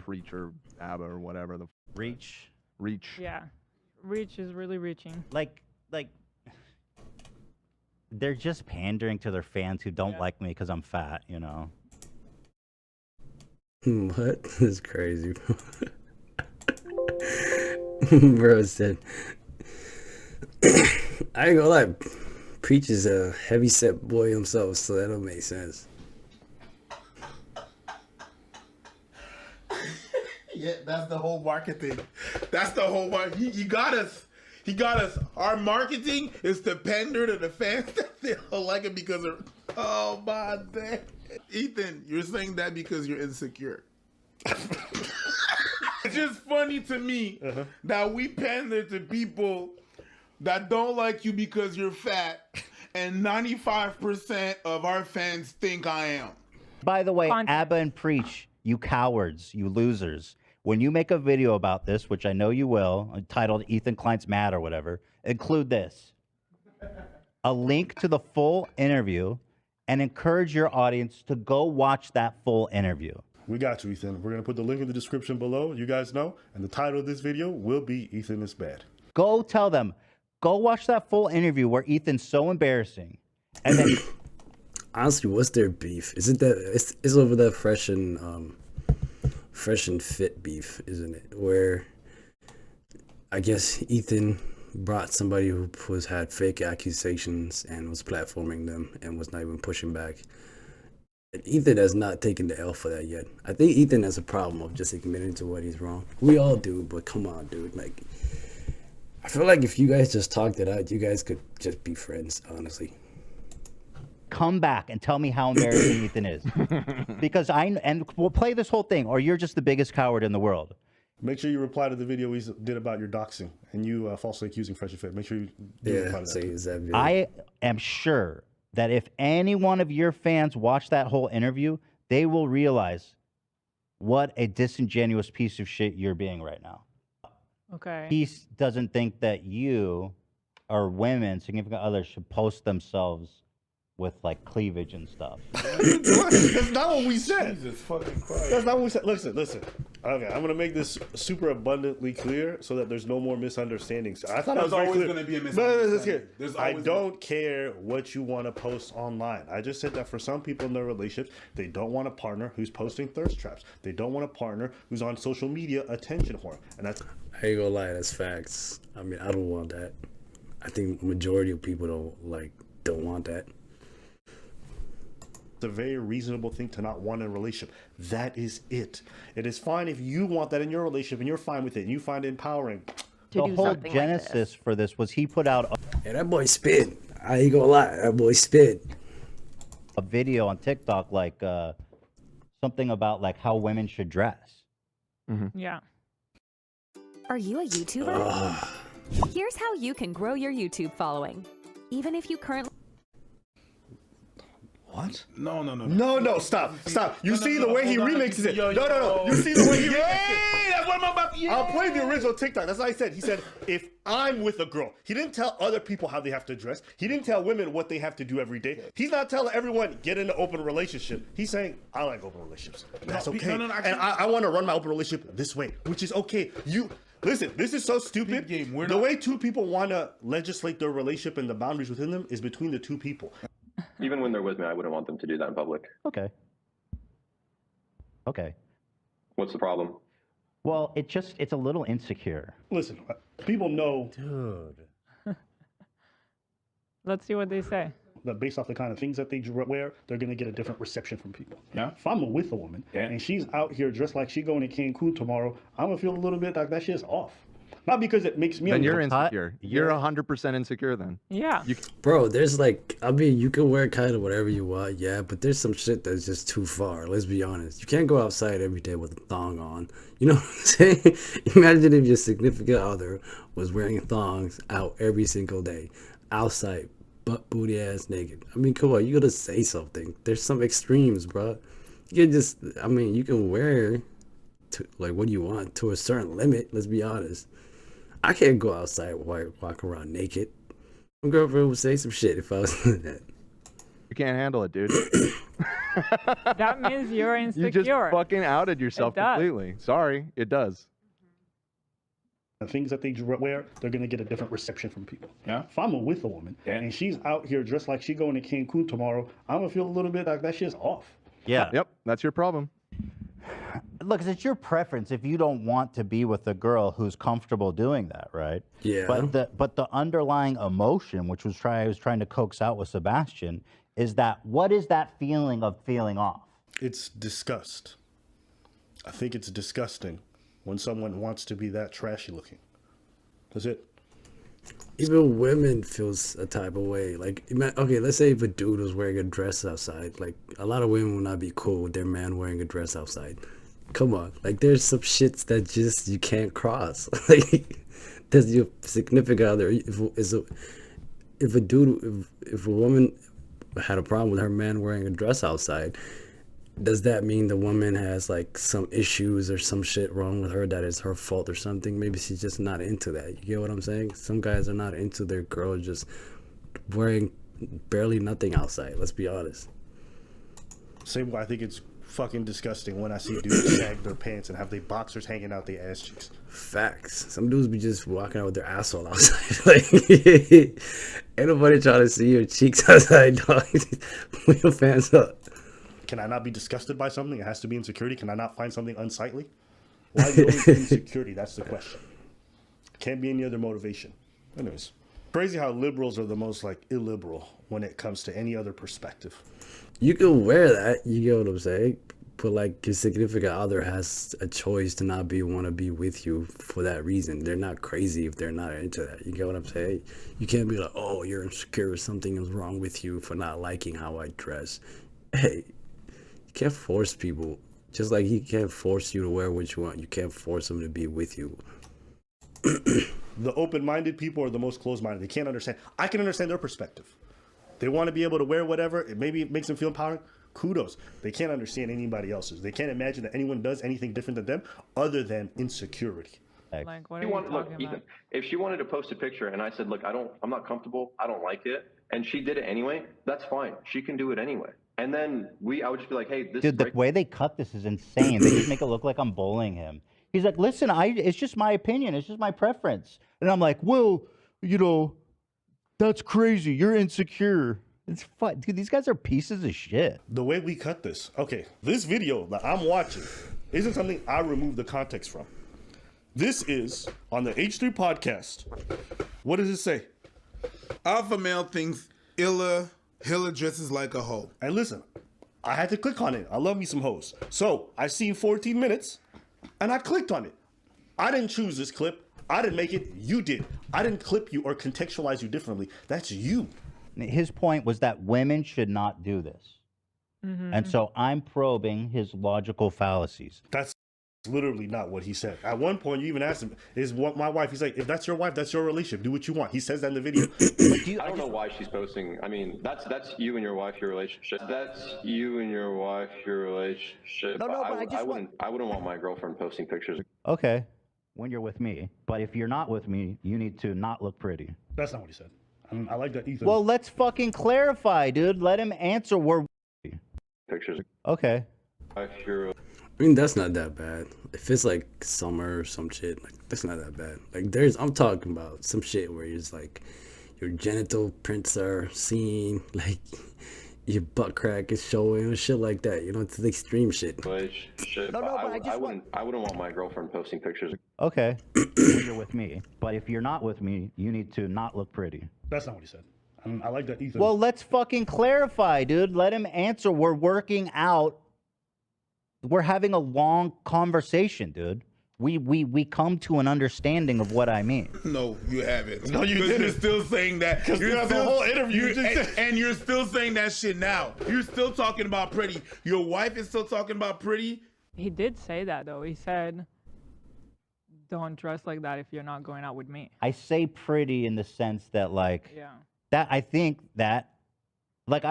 Preach or Abba or whatever the Reach. Yeah, reach is really reaching. Like they're just pandering to their fans who don't like me because I'm fat, you know. What? This is crazy, bro. Bro said, I ain't gonna lie, Preach is a heavy-set boy himself, so that don't make sense. Yeah, that's the whole marketing. That's the whole market. He got us. He got us. Our marketing is to pander to the fans that they don't like it because of. Oh my God. Ethan, you're saying that because you're insecure. It's just funny to me that we pander to people that don't like you because you're fat, and 95% of our fans think I am. By the way, AbaNPreach, you cowards, you losers. When you make a video about this, which I know you will, titled Ethan Klein's Mad or whatever, include this. A link to the full interview and encourage your audience to go watch that full interview. We got you, Ethan. We're going to put the link in the description below. You guys know. And the title of this video will be Ethan is Bad. Go tell them. Go watch that full interview where Ethan's so embarrassing. And then... Honestly, what's their beef? Isn't that... It's over that fresh and fit beef, isn't it? Where I guess Ethan brought somebody who had fake accusations and was platforming them and was not even pushing back. Ethan has not taken the L for that yet. I think Ethan has a problem of just admitting to what he's wrong. We all do, but come on, dude. Like, I feel like if you guys just talked it out, you guys could just be friends, honestly. Come back and tell me how embarrassing Ethan is. Because and we'll play this whole thing, or you're just the biggest coward in the world. Make sure you reply to the video we did about your doxing and you falsely accusing Fresh and Fit. Make sure you reply to that. I am sure that if any one of your fans watch that whole interview, they will realize what a disingenuous piece of shit you're being right now. Okay. He doesn't think that you or women, significant others, should post themselves with like cleavage and stuff. That's not what we said. Jesus fucking Christ. That's not what we said. Listen. Okay, I'm gonna make this super abundantly clear so that there's no more misunderstandings. I thought There's I was always very going to be a clear. misunderstanding. I don't care what you want to post online. I just said that for some people in their relationships, they don't want a partner who's posting thirst traps. They don't want a partner who's on social media attention whore. And that's... I ain't gonna lie, that's facts. I mean, I don't want that. I think the majority of people don't want that. It's a very reasonable thing to not want in a relationship. That is it. It is fine if you want that in your relationship and you're fine with it and you find it empowering. The whole genesis for this was he put out hey, that boy spit. I ain't gonna lie, that boy spit. A video on TikTok like something about like how women should dress. Yeah. Are you a YouTuber? Here's how you can grow your YouTube following. Even if you currently... What? No, stop. You see the way he remixes it. No. You see the way he remixes it. That's what I'm about to... I'll play the original TikTok. That's what I said. He said, if I'm with a girl, he didn't tell other people how they have to dress. He didn't tell women what they have to do every day. He's not telling everyone, get in an open relationship. He's saying, I like open relationships. That's okay. And I want to run my open relationship this way, which is okay. Listen, this is so stupid. The way two people want to legislate their relationship and the boundaries within them is between the two people. Even when they're with me, I wouldn't want them to do that in public. Okay. What's the problem? Well, it's a little insecure. Listen, people know. Dude. Let's see what they say. That based off the kind of things that they wear, they're going to get a different reception from people. Yeah. If I'm with a woman and she's out here dressed like she going to Cancun tomorrow, I'm going to feel a little bit like that shit's off. Not because it makes me... Then you're insecure. You're 100% insecure then. Yeah. Bro, there's like, I mean, you can wear kind of whatever you want, yeah, but there's some shit that's just too far. Let's be honest. You can't go outside every day with a thong on. You know what I'm saying? Imagine if your significant other was wearing thongs out every single day. Outside, butt booty ass naked. I mean, come on, you gotta say something. There's some extremes, bro. You can just, I mean, you can wear like what you want to a certain limit. Let's be honest. I can't go outside walk around naked. My girlfriend would say some shit if I was doing that. You can't handle it, dude. That means you're insecure. You just fucking outed yourself does. completely. Sorry, it does. The things that they wear, they're gonna get a different reception from people. Yeah. If I'm with a woman and she's out here dressed like she going to Cancun tomorrow, I'm gonna feel a little bit like that shit's off. Yeah. Yep, that's your problem. Look, it's your preference if you don't want to be with a girl who's comfortable doing that, right? Yeah. But the underlying emotion, which I was trying to coax out with Sebastian, is that what is that feeling of feeling off? It's disgust. I think it's disgusting when someone wants to be that trashy looking. That's it. Even women feels a type of way. Like, okay, let's say if a dude was wearing a dress outside, like a lot of women would not be cool with their man wearing a dress outside. Come on, like there's some shits that just you can't cross. Like, there's your significant other. If a woman had a problem with her man wearing a dress outside, does that mean the woman has like some issues or some shit wrong with her that is her fault or something? Maybe she's just not into that. You get what I'm saying? Some guys are not into their girl just wearing barely nothing outside. Let's be honest. Same way I think it's fucking disgusting when I see dudes sag their pants and have their boxers hanging out their ass cheeks. Facts. Some dudes be just walking out with their asshole outside. Like, ain't nobody trying to see your cheeks outside, dog. Put your pants up. Can I not be disgusted by something? It has to be insecurity. Can I not find something unsightly? Why is it always insecurity? That's the question. Can't be any other motivation. Anyways, crazy how liberals are the most like illiberal when it comes to any other perspective. You can wear that, you get what I'm saying? But like your significant other has a choice to not want to be with you for that reason. They're not crazy if they're not into that. You get what I'm saying? You can't be like, oh, you're insecure, something is wrong with you for not liking how I dress. Hey, you can't force people. Just like he can't force you to wear what you want, you can't force them to be with you. The open-minded people are the most closed-minded. They can't understand. I can understand their perspective. They want to be able to wear whatever. Maybe it makes them feel empowering. Kudos. They can't understand anybody else's. They can't imagine that anyone does anything different than them other than insecurity. Like, what are you talking about? Ethan, if she wanted to post a picture and I said, look, I'm not comfortable, I don't like it, and she did it anyway, that's fine. She can do it anyway. And then I would just be like, hey, this Dude, the way they cut this is insane. They just make it look like I'm bullying him. He's like, listen, it's just my opinion. It's just my preference. And I'm like, well, you know, that's crazy. You're insecure. It's fun. Dude, these guys are pieces of shit. The way we cut this. Okay, this video that I'm watching isn't something I removed the context from. This is on the H3 podcast. What does it say? Alpha male thinks Hilla dresses like a hoe. And listen, I had to click on it. I love me some hoes. So I seen 14 minutes and I clicked on it. I didn't choose this clip. I didn't make it. You did. I didn't clip you or contextualize you differently. That's you. His point was that women should not do this. And so I'm probing his logical fallacies. That's literally not what he said. At one point, you even asked him, is what my wife? He's like, if that's your wife, that's your relationship. Do what you want. He says that in the video. I don't know why she's posting. I mean, that's you and your wife, your relationship. That's you and your wife, your relationship. No, but I wouldn't want my girlfriend posting pictures. Okay, when you're with me. But if you're not with me, you need to not look pretty. That's not what he said. I like that, Ethan. Well, let's fucking clarify, dude. Let him answer. Pictures. Okay. I mean, that's not that bad. If it's like summer or some shit, like that's not that bad. Like I'm talking about some shit where it's like your genital prints are seen, like your butt crack is showing and shit like that. You know, it's the extreme shit. Relationship. I wouldn't want my girlfriend posting pictures. Okay, when you're with me. But if you're not with me, you need to not look pretty. That's not what he said. I like that, Ethan. Well, let's fucking clarify, dude. Let him answer. We're working out. We're having a long conversation, dude. We come to an understanding of what I mean. No, you haven't. No, you didn't. You're still saying that. You're the whole interview. And you're still saying that shit now. You're still talking about pretty. Your wife is still talking about pretty. He did say that, though. He said, don't dress like that if you're not going out with me. I say pretty in the sense that, like, Yeah. that I think that, like,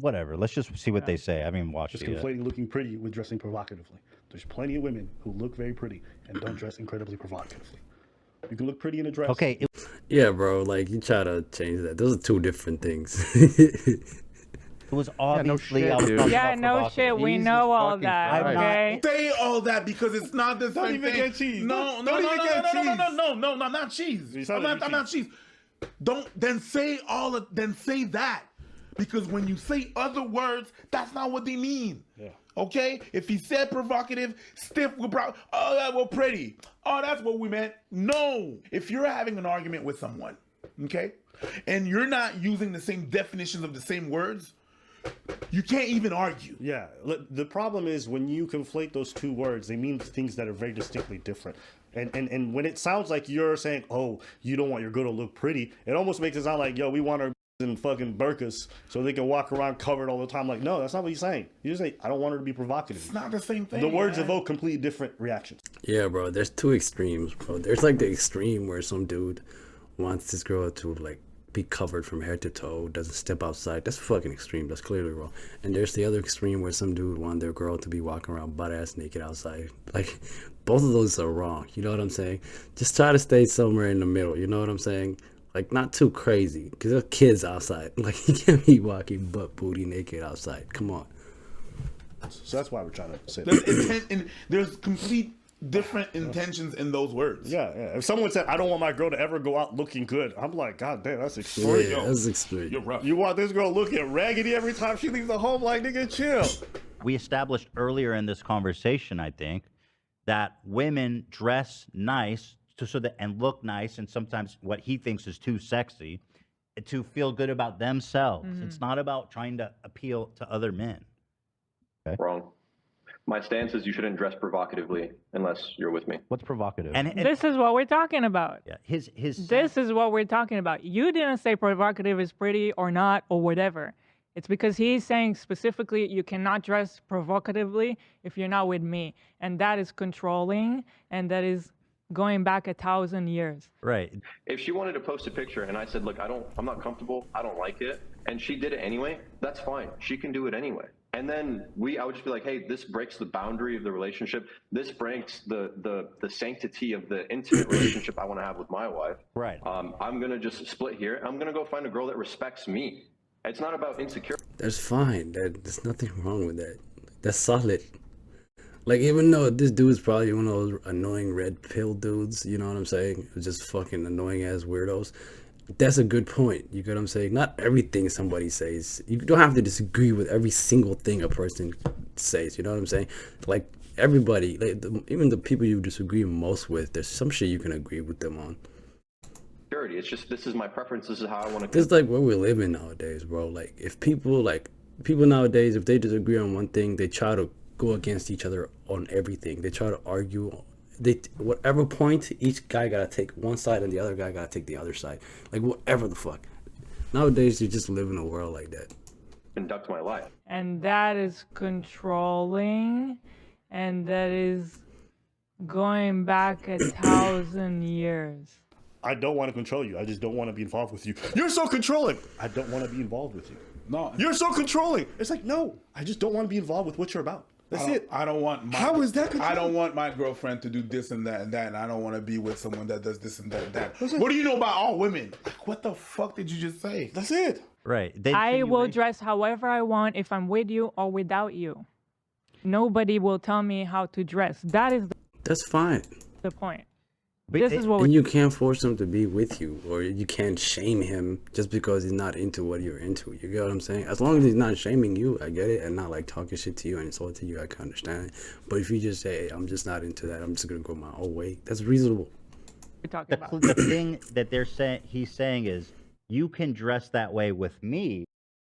whatever. Let's just see what they say. I haven't watched Just it yet. conflating looking pretty with dressing provocatively. There's plenty of women who look very pretty and don't dress incredibly provocatively. You can look pretty in a dress. Okay. Yeah, bro. Like you try to change that. Those are two different things. It was obviously shit, I was dude. talking Yeah, about no provocative. shit. We Jesus know all fucking that. Christ. Okay. Say all that because it's not the Don't same even thing. get cheese. No, Don't even get cheese. no, not cheese. You I'm sounded not, like I'm not cheese. Don't then say then say that. Because when you say other words, that's not what they mean. Yeah. Okay? If he said provocative, stiff, oh, that we're pretty. Oh, that's what we meant. No. If you're having an argument with someone, okay, and you're not using the same definitions of the same words, you can't even argue. Yeah, the problem is when you conflate those two words, they mean things that are very distinctly different. And when it sounds like you're saying, oh, you don't want your girl to look pretty, it almost makes it sound like, yo, we want her in fucking burkas so they can walk around covered all the time. Like, no, that's not what you're saying. You just say, I don't want her to be provocative. It's not the same thing. The words man. evoke completely different reactions. Yeah, bro. There's two extremes, bro. There's like the extreme where some dude wants this girl to like be covered from head to toe, doesn't step outside. That's fucking extreme. That's clearly wrong. And there's the other extreme where some dude wants their girl to be walking around butt ass naked outside. Like, both of those are wrong. You know what I'm saying? Just try to stay somewhere in the middle. You know what I'm saying? Like, not too crazy, because there's kids outside. Like, you can't be walking butt booty naked outside. Come on. So that's why we're trying to say There's that. intent and there's complete different intentions in those words. Yeah. If someone said, I don't want my girl to ever go out looking good, I'm like, God damn, that's extreme. Yeah, that's extreme. You're rough. You want this girl looking raggedy every time she leaves the home? Like, nigga, chill. We established earlier in this conversation, I think, that women dress nice and look nice, and sometimes what he thinks is too sexy, to feel good about themselves. It's not about trying to appeal to other men. Okay? Wrong. My stance is you shouldn't dress provocatively unless you're with me. What's provocative? This is what we're talking about. Yeah, his. This is what we're talking about. You didn't say provocative is pretty or not or whatever. It's because he's saying specifically you cannot dress provocatively if you're not with me. And that is controlling, and that is going back 1,000 years. Right. If she wanted to post a picture and I said, look, I'm not comfortable, I don't like it, and she did it anyway, that's fine. She can do it anyway. And then I would just be like, hey, this breaks the boundary of the relationship. This breaks the sanctity of the intimate relationship I want to have with my wife. Right. I'm going to just split here. I'm going to go find a girl that respects me. It's not about insecurity. That's fine. There's nothing wrong with that. That's solid. Like, even though this dude's probably one of those annoying red pill dudes, you know what I'm saying? Just fucking annoying ass weirdos. That's a good point. You get what I'm saying? Not everything somebody says. You don't have to disagree with every single thing a person says. You know what I'm saying? Like, everybody, like even the people you disagree most with, there's some shit you can agree with them on. It's just, this is my preference. This is how I want to. This is like where we're living nowadays, bro. Like, if people nowadays, if they disagree on one thing, they try to go against each other on everything. They try to argue. Whatever point, each guy gotta take one side and the other guy gotta take the other side. Like, whatever the fuck. Nowadays, you just live in a world like that. Conduct my life. And that is controlling, and that is going back 1,000 years. I don't want to control you. I just don't want to be involved with you. You're so controlling. I don't want to be involved with you. No. You're so controlling. It's like, no, I just don't want to be involved with what you're about. That's it. I don't want How is that controlling? I don't want my girlfriend to do this and that and that, and I don't want to be with someone that does this and that and that. What do you know about all women? Like, what the fuck did you just say? That's it. Right. I will dress however I want if I'm with you or without you. Nobody will tell me how to dress. That is That's fine. the point. But This is what And we you can't force him to be with you, or you can't shame him just because he's not into what you're into. You get what I'm saying? As long as he's not shaming you, I get it, and not like talking shit to you and insulting you, I can understand it. But if you just say, hey, I'm just not into that, I'm just gonna go my own way, that's reasonable. we're talking about. The thing that he's saying is, you can dress that way with me.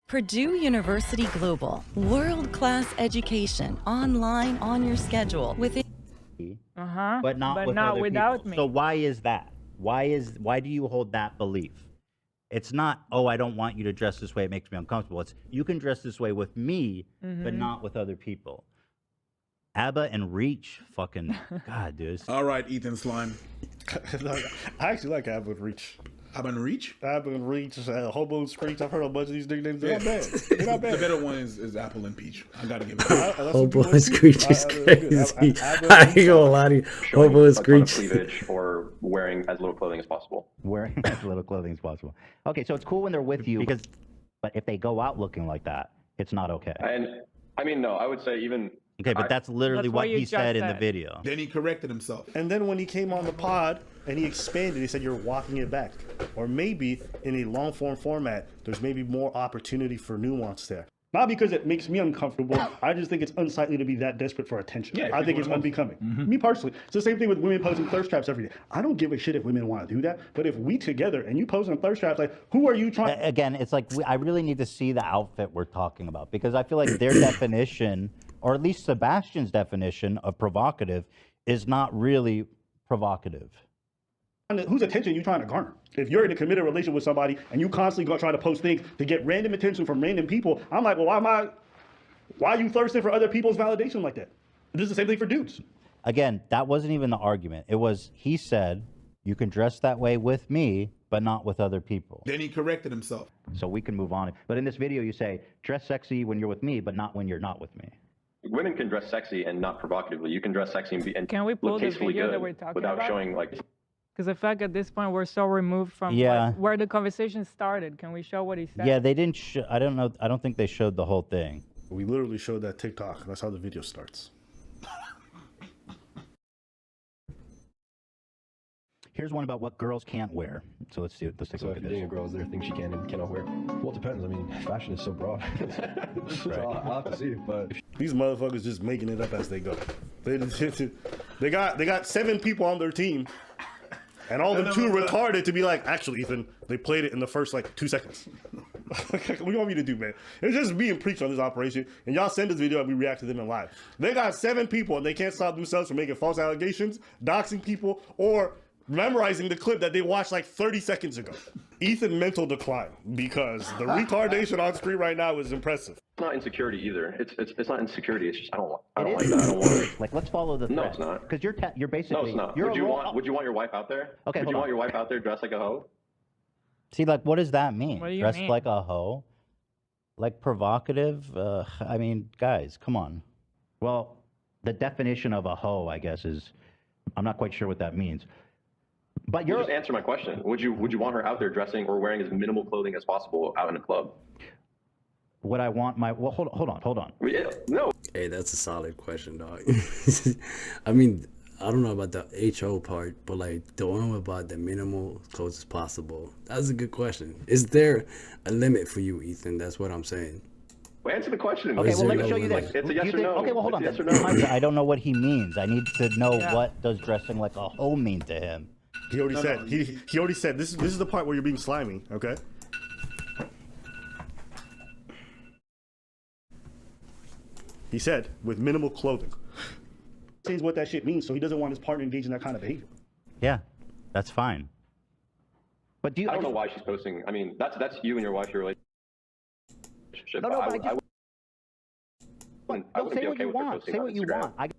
Purdue University Global, world-class education, online, on your schedule, within. But not without people. me. So why is that? Why do you hold that belief? It's not, oh, I don't want you to dress this way, it makes me uncomfortable. It's, you can dress this way with me, but not with other people. AbaNPreach, fucking God, dude. All right, Ethan Slime. I actually like AbaNPreach. AbaNPreach? AbaNPreach, Hobo Screech. I've heard a bunch of these nicknames. They're not bad. They're not bad. The better one is Apple and Peach. I gotta give it that. Hobo and Screech is crazy. I ain't gonna lie to you. Hobo and Screech. Cleavage or wearing as little clothing as possible. Wearing as little clothing as possible. Okay, so it's cool when they're with you but if they go out looking like that, It's not okay. And I mean, no, I would say even. Okay, but that's literally That's what what you he said just in the said. video. Then he corrected himself. And then when he came on the pod and he expanded, he said you're walking it back. Or maybe in a long form format, there's maybe more opportunity for nuance there. Not because it makes me uncomfortable. I just think it's unsightly to be that desperate for attention. Yeah, I think it's unbecoming. Me personally, it's the same thing with women posting thirst traps every day. I don't give a shit if women want to do that. But if we together and you posting thirst traps, like, who are you trying? Again, it's like I really need to see the outfit we're talking about, because I feel like their definition, or at least Sebastian's definition of provocative, is not really provocative. Whose attention are you trying to garner? If you're in a committed relationship with somebody and you constantly go try to post things to get random attention from random people, I'm like, well, why are you thirsting for other people's validation like that? This is the same thing for dudes. Again, that wasn't even the argument. It was, he said, you can dress that way with me, but not with other people. Then he corrected himself. So we can move on. But in this video, you say, dress sexy when you're with me, but not when you're not with me. Women can dress sexy and not provocatively. You can dress sexy and Can we pull look the tastefully video good that we're talking without about? showing like. Because the fact at this point we're so removed from like, where the conversation started. Can we show what he said? Yeah, they didn't. I don't know. I don't think they showed the whole thing. We literally showed that TikTok. That's how the video starts. Here's one about what girls can't wear. So let's see. Let's take a So look if at you're dating this. a girl, is there things she can and cannot wear? Well, it depends. I mean, fashion is so broad. So I'll have to see. But These motherfuckers just making it up as they go. They got 7 people on their team, and all of them too retarded to be like, actually, Ethan, they played it in the first like 2 seconds. What do you want me to do, man? It's just being preached on this operation, and y'all send this video and we react to them in live. They got 7 people and they can't stop themselves from making false allegations, doxing people, or memorizing the clip that they watched like 30 seconds ago. Ethan mental decline, because the retardation on screen right now is impressive. It's not insecurity either. It's not insecurity. It's just I don't like that. I don't want it. Like, let's follow the thread. No, it's not. Because you're basically. No, it's not. You're Would you want your wife out there? Okay, Would hold you on. want your wife out there dressed like a hoe? See, like, what does that mean? What do you Dressed mean? like a hoe? Like provocative? I mean, guys, come on. Well, the definition of a hoe, I guess, is, I'm not quite sure what that means. But Just answer my question. Would you want her out there dressing or wearing as minimal clothing as possible out in a club? Would I want my? Well, hold on. No. Hey, that's a solid question, dog. I mean, I don't know about the HO part, but like the one about the minimal clothes as possible. That's a good question. Is there a limit for you, Ethan? That's what I'm saying. Well, answer the question. Okay, well, let me no show you limit? this. It's a Do yes you or think- no. Okay, well, hold on. It's a yes or no. I don't know what he means. I need to know what does dressing like a hoe mean to him. He already said. He already said this is the part where you're being slimy. Okay. He said with minimal clothing. Says what that shit means, so he doesn't want his partner engaged in that kind of behavior. Yeah, that's fine. But do you? I don't know why she's posting. I mean, that's you and your wife, your relationship. No, but but I wouldn't say be what okay you with her want. posting Say on what you Instagram. want.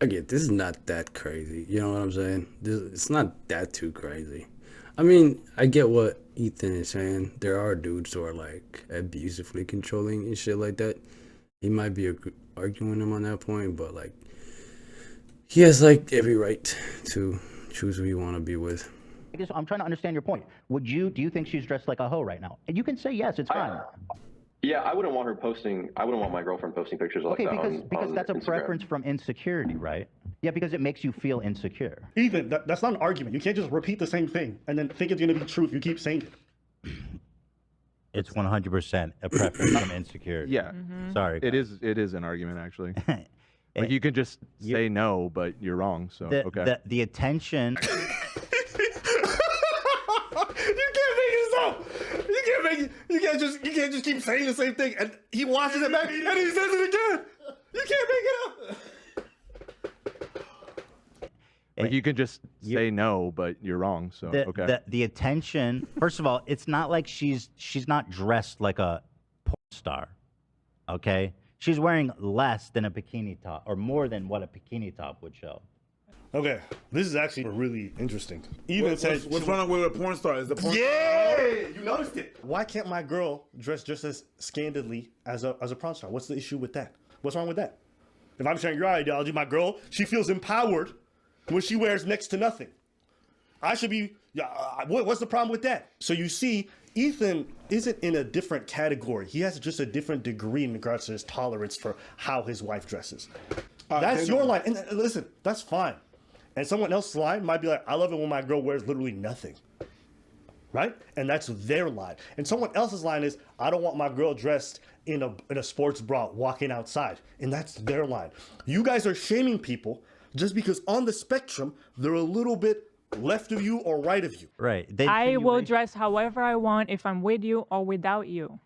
Again, this is not that crazy. You know what I'm saying? It's not that too crazy. I mean, I get what Ethan is saying. There are dudes who are like abusively controlling and shit like that. He might be arguing him on that point, but like, he has like every right to choose who you want to be with. I'm trying to understand your point. Do you think she's dressed like a hoe right now? And you can say yes, it's fine. Yeah, I wouldn't want her posting. I wouldn't want my girlfriend posting pictures like Okay, that. because on that's a Instagram. preference from insecurity, right? Yeah, because it makes you feel insecure. Ethan, that's not an argument. You can't just repeat the same thing and then think it's gonna be true if you keep saying it. It's 100% a preference from insecurity. Yeah. Sorry. It is an argument, actually. Like, you can just say no, but you're wrong. So, okay. The attention. You can't make this up. You can't just keep saying the same thing, and he watches it back and he says it again. You can't make it up. Like, you can just say no, but you're wrong. So, okay. The attention. First of all, it's not like she's not dressed like a porn star. Okay, she's wearing less than a bikini top, or more than what a bikini top would show. Okay, this is actually really interesting. Even says, What's wrong with a porn star? Is the porn yeah, you noticed it. Why can't my girl dress just as scandalously as a porn star? What's the issue with that? What's wrong with that? If I'm sharing your ideology, my girl, she feels empowered when she wears next to nothing. I should be. What's the problem with that? So you see, Ethan isn't in a different category. He has just a different degree in regards to his tolerance for how his wife dresses. That's your line. And listen, that's fine. And someone else's line might be like, I love it when my girl wears literally nothing. Right? And that's their line. And someone else's line is, I don't want my girl dressed in a sports bra walking outside. And that's their line. You guys are shaming people just because on the spectrum, they're a little bit left of you or right of you. Right. I will dress however I want if I'm with you or without you.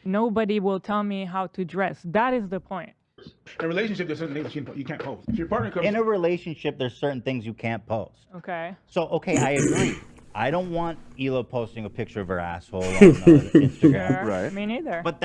Nobody will tell me how to dress. That is the point. In a relationship, there's certain things you can't post. If your partner comes in a relationship, there's certain things you can't post. Okay. So, okay, I agree. I don't want Ela posting a picture of her asshole on Instagram. Sure. Right. Me neither. But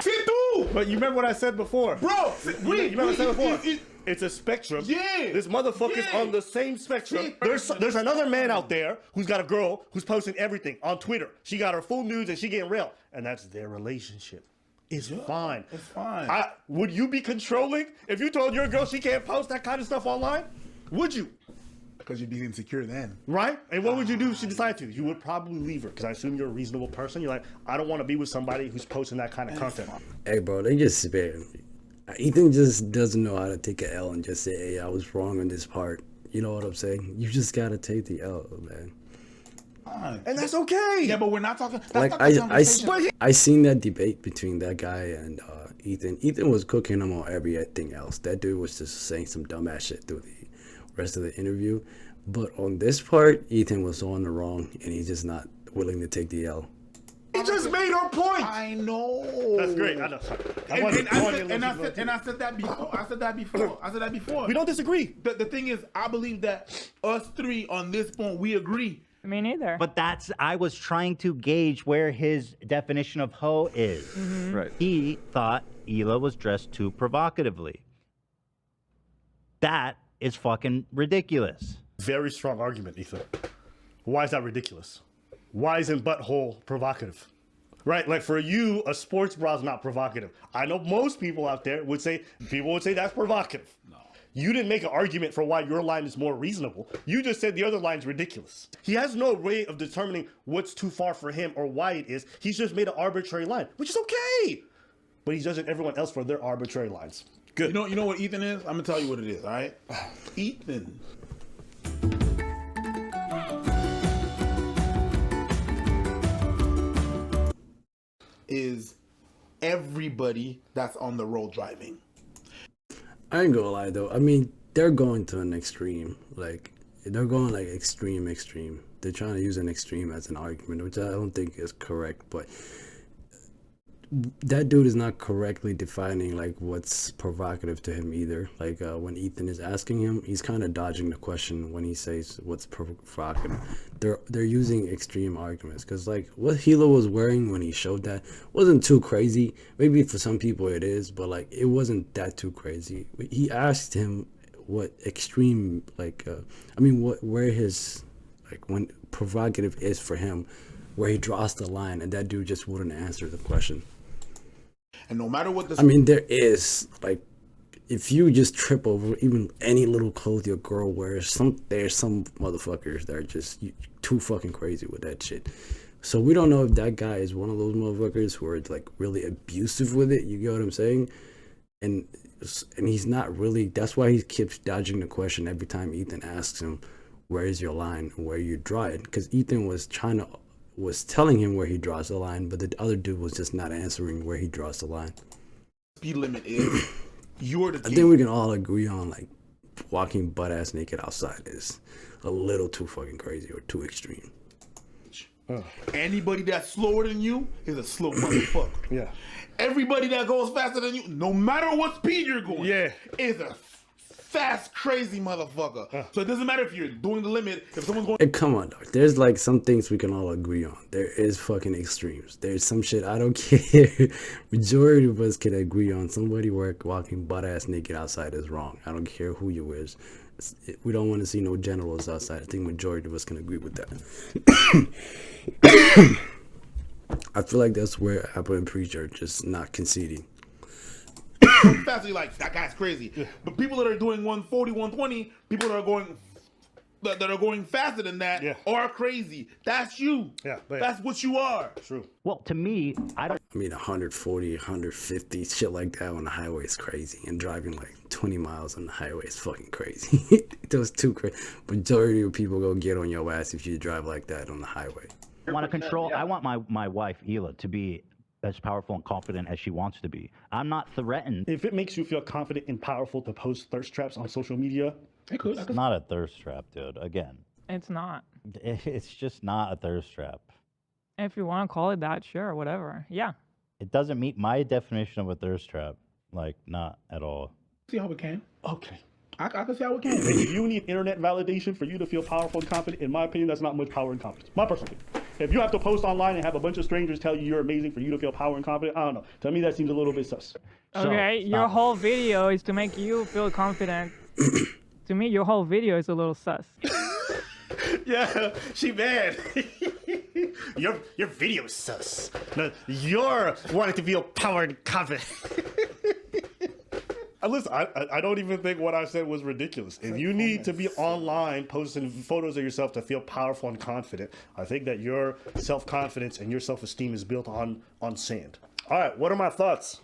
But you remember what I said before? Bro, you remember what I said before? It's a spectrum. Yeah. This motherfucker's on the same spectrum. There's another man out there who's got a girl who's posting everything on Twitter. She got her full nudes and she getting railed. And that's their relationship. It's fine. It's fine. Would you be controlling if you told your girl she can't post that kind of stuff online? Would you? Because you'd be insecure then. Right? And what would you do if she decided to? You would probably leave her. Because I assume you're a reasonable person. You're like, I don't want to be with somebody who's posting that kind of content. Hey, bro, they just spare me. Ethan just doesn't know how to take an L and just say, hey, I was wrong on this part. You know what I'm saying? You just got to take the L, man. And that's okay. Yeah, but we're not talking. That's Like, not the conversation. I seen that debate between that guy and Ethan. Ethan was cooking him on everything else. That dude was just saying some dumbass shit through the rest of the interview. But on this part, Ethan was on the wrong, and he's just not willing to take the L. He just made our point. I know. That's great. I know. I said that before. We don't disagree. The thing is, I believe that us three on this point, we agree. Me neither. But I was trying to gauge where his definition of hoe is. Mm-hmm. Right. He thought Ela was dressed too provocatively. That is fucking ridiculous. Very strong argument, Ethan. Why is that ridiculous? Why isn't butthole provocative? Right? Like for you, a sports bra is not provocative. I know most people out there would say that's provocative. No. You didn't make an argument for why your line is more reasonable. You just said the other line's ridiculous. He has no way of determining what's too far for him or why it is. He's just made an arbitrary line, which is okay. But he's judging everyone else for their arbitrary lines. Good. You know what Ethan is? I'm gonna tell you what it is. All right, Ethan. Is everybody that's on the road driving. I ain't gonna lie though. I mean, they're going to an extreme. Like, they're going like extreme. They're trying to use an extreme as an argument, which I don't think is correct. But that dude is not correctly defining like what's provocative to him either. Like when Ethan is asking him, he's kind of dodging the question when he says what's provocative. They're using extreme arguments because like what Hilo was wearing when he showed that wasn't too crazy. Maybe for some people it is, but like it wasn't that too crazy. He asked him what extreme where his like when provocative is for him, where he draws the line, and that dude just wouldn't answer the question. And no matter what I mean, there is like, if you just trip over even any little clothes your girl wears, there's some motherfuckers that are just too fucking crazy with that shit. So we don't know if that guy is one of those motherfuckers who are like really abusive with it. You get what I'm saying? And he's not really. That's why he keeps dodging the question every time Ethan asks him, "Where is your line? Where you draw it?" Because Ethan was telling him where he draws the line, but the other dude was just not answering where he draws the line. Speed limit is you're the. I think we can all agree on like walking butt ass naked outside is a little too fucking crazy or too extreme. Anybody that's slower than you is a slow motherfucker. Yeah. Everybody that goes faster than you, no matter what speed you're going, yeah, is a fast, crazy motherfucker. So it doesn't matter if you're doing the limit. If someone's going, hey, come on, dog. There's like some things we can all agree on. There is fucking extremes. There's some shit I don't care. Majority of us can agree on. Somebody walking butt ass naked outside is wrong. I don't care who you is. We don't want to see no genitals outside. I think majority of us can agree with that. I feel like that's where AbaNPreach are just not conceding. fast, you're like, that guy's crazy. But people that are doing 140, 120, people that are going that are going faster than that are crazy. That's you. Yeah, that's what you are. True. Well, to me, I 140, 150, shit like that on the highway is crazy. And driving like 20 miles on the highway is fucking crazy. Those two crazy. Majority of people go get on your ass if you drive like that on the highway. I want to control. I want my wife Hila to be as powerful and confident as she wants to be. I'm not threatened. If it makes you feel confident and powerful to post thirst traps on social media, It's not a thirst trap, dude. Again, It's not. it's just not a thirst trap. If you want to call it that, sure, whatever. Yeah. It doesn't meet my definition of a thirst trap. Like, not at all. See how it can. Okay. I can see how it can. If you need internet validation for you to feel powerful and confident, in my opinion, that's not much power and confidence. My personal opinion. If you have to post online and have a bunch of strangers tell you you're amazing for you to feel power and confident, I don't know. To me, that seems a little bit sus. Okay, your whole video is to make you feel confident. To me, your whole video is a little sus. Yeah, she mad. your video is sus. No, you're wanting to feel power and confident. Listen, I don't even think what I said was ridiculous. If you need to be online posting photos of yourself to feel powerful and confident, I think that your self-confidence and your self-esteem is built on sand. All right, what are my thoughts?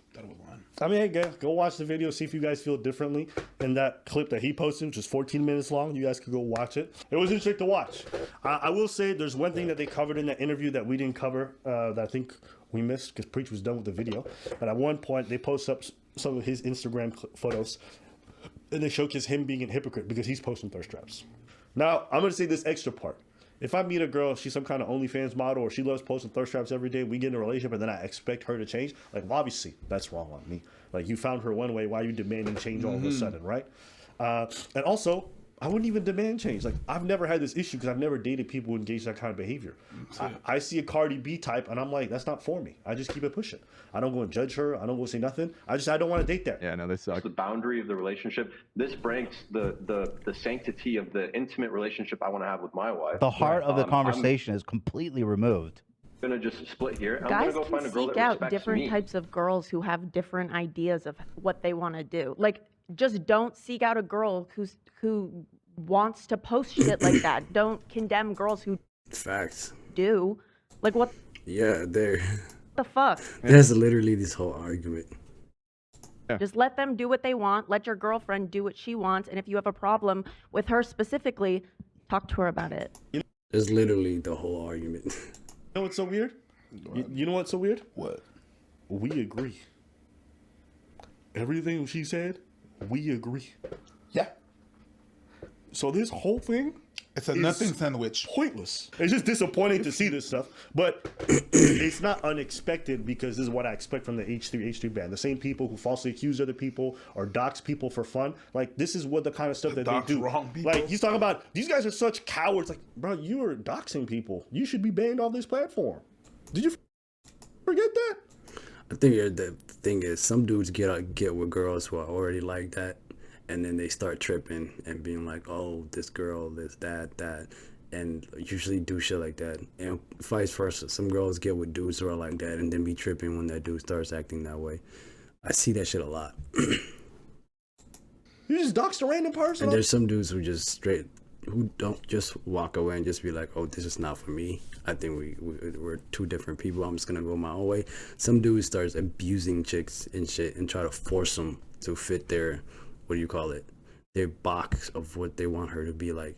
I mean, hey, go watch the video, see if you guys feel differently. In that clip that he posted, which is 14 minutes long, you guys could go watch it. It was interesting to watch. I will say there's one thing that they covered in that interview that we didn't cover that I think we missed because Preach was done with the video. But at one point, they post up some of his Instagram photos and they showcase him being a hypocrite because he's posting thirst traps. Now, I'm going to say this extra part. If I meet a girl, she's some kind of OnlyFans model or she loves posting thirst traps every day, we get in a relationship and then I expect her to change, like, well, obviously, that's wrong on me. Like, you found her one way, why are you demanding change all of a sudden, right? And also, I wouldn't even demand change. Like, I've never had this issue because I've never dated people who engage that kind of behavior. I see a Cardi B type and I'm like, that's not for me. I just keep it pushing. I don't go and judge her. I don't go say nothing. I don't want to date that. Yeah, no, they suck. The boundary of the relationship. This breaks the sanctity of the intimate relationship I want to have with my wife. The heart of the conversation is completely removed. I'm gonna just split here. I'm Guys gonna go find a can girl seek that out respects different me. types of girls who have different ideas of what they want to do. Like, just don't seek out a girl who wants to post shit like that. Don't condemn girls who Facts. do. Like, what Yeah, there. the fuck? That's literally this whole argument. Just let them do what they want. Let your girlfriend do what she wants. And if you have a problem with her specifically, talk to her about it. That's literally the whole argument. You know what's so weird? You know what's so weird? What? We agree. Everything she said, we agree. Yeah. So this whole thing, it's a nothing sandwich. Pointless. It's just disappointing to see this stuff, but it's not unexpected because this is what I expect from the H3H3 band. The same people who falsely accuse other people or dox people for fun. Like, this is what the kind of stuff that they do. Wrong people. Like, he's talking about these guys are such cowards. Like, bro, you are doxing people. You should be banned off this platform. Did you forget that? I think the thing is, some dudes get with girls who are already like that, and then they start tripping and being like, oh, this girl, this, that, and usually do shit like that. And vice versa. Some girls get with dudes who are like that and then be tripping when that dude starts acting that way. I see that shit a lot. You just doxed a random person? And there's some dudes who don't just walk away and just be like, oh, this is not for me. I think we're two different people. I'm just gonna go my own way. Some dude starts abusing chicks and shit and try to force them to fit their, what do you call it? Their box of what they want her to be like.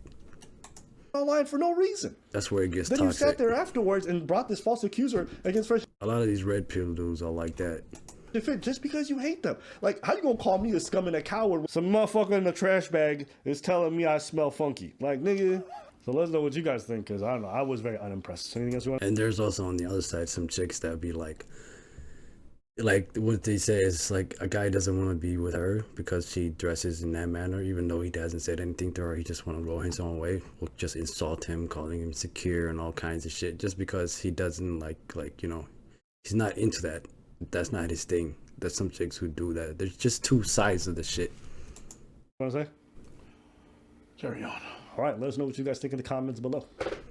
Online for no reason. That's where it gets then toxic. You sat there afterwards and brought this false accuser against fresh. A lot of these red pill dudes are like that. Just because you hate them. Like, how you gonna call me a scum and a coward? Some motherfucker in a trash bag is telling me I smell funky. Like, nigga. So let's know what you guys think, because I don't know. I was very unimpressed. Anything else you want? And there's also on the other side some chicks that be like what they say is like a guy doesn't want to be with her because she dresses in that manner, even though he hasn't said anything to her. He just want to go his own way. We'll just insult him, calling him secure and all kinds of shit, just because he doesn't like he's not into that. That's not his thing. There's some chicks who do that. There's just two sides of the shit. What want to say? Carry on. All right, let us know what you guys think in the comments below.